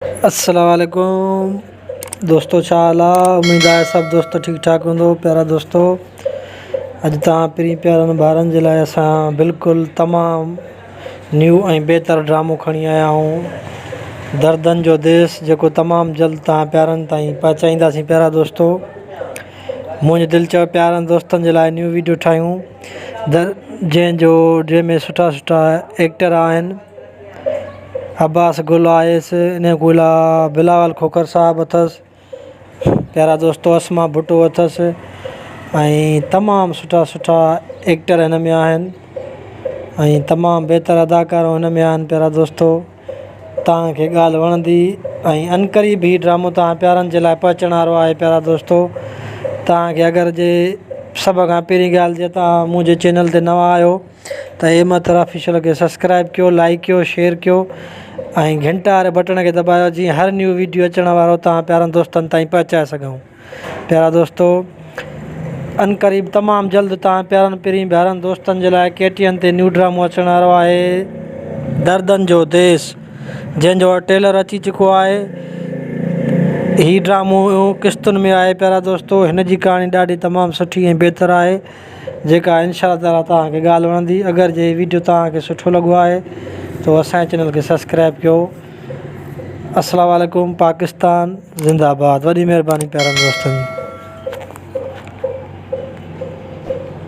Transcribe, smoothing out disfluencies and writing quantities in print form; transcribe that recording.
अस्सलाम वालेकुम दोस्तों, छा हाल आहे? उम्मीद आहे सब दोस्त ठीक ठाक हूंदो। प्यारा दोस्तों, अॼु तव्हां पिरीं प्यारनि ॿारनि जे लाइ असां बिल्कुलु तमामु न्यू ऐं बहितर ड्रामो खणी आया आहियूं, दर्दनि जो देश, जेको तमामु जल्द तव्हां प्यारनि ताईं पहुचाईंदासीं। प्यारा दोस्तों, मुंहिंजो दिलि चयो प्यारनि दोस्तनि जे लाइ न्यू वीडियो ठाहियूं, जंहिंमें सुठा सुठा एक्टर आहिनि। अब्बास गुल आयसि, इन कोला बिलावल खोखर साहब अथसि, प्यारा दोस्तों असमा भुट्टो अथसि, ऐं तमामु सुठा सुठा एक्टर हिन में आहिनि ऐं तमामु बहितर अदाकार हिन में आहिनि। प्यारा दोस्तों, तव्हांखे ॻाल्हि वणंदी ऐं अनकरीब ही ड्रामो तव्हां प्यारनि जे लाइ पहुचण वारो आहे। प्यारा दोस्तों, तव्हांखे अगरि जे सभ खां पहिरीं ॻाल्हि जे तव्हां मुंहिंजे चैनल ते नवां आहियो त हिम्मत ऑफिशियल खे सब्सक्राइब कयो, लाइक कयो, शेयर कयो ऐं घंटा वारे बटण खे दॿायो, जीअं हर न्यू वीडियो अचण वारो तव्हां प्यारनि दोस्तनि ताईं पहुचाए सघूं। प्यारा दोस्तों, अनकरीब तमामु जल्द तव्हां प्यारनि दोस्तनि जे लाइ KTN ते न्यू ड्रामो अचण वारो आहे, दर्दनि जो देश, जंहिंजो ट्रेलर अची चुको आहे। ही ड्रामो क़िस्तुनि में आहे। प्यारा दोस्तों, हिन जी कहाणी ॾाढी तमामु सुठी ऐं बहितर आहे, जेका इंशा ताला तव्हांखे ॻाल्हि वणंदी। अगरि जे वीडियो तव्हांखे सुठो लॻो आहे तो असांजे चैनल खे सब्सक्राइब कयो। अस्सलाम वालेकुम, पाकिस्तान ज़िंदाबाद। वॾी महिरबानी प्यारनि दोस्तनि जी।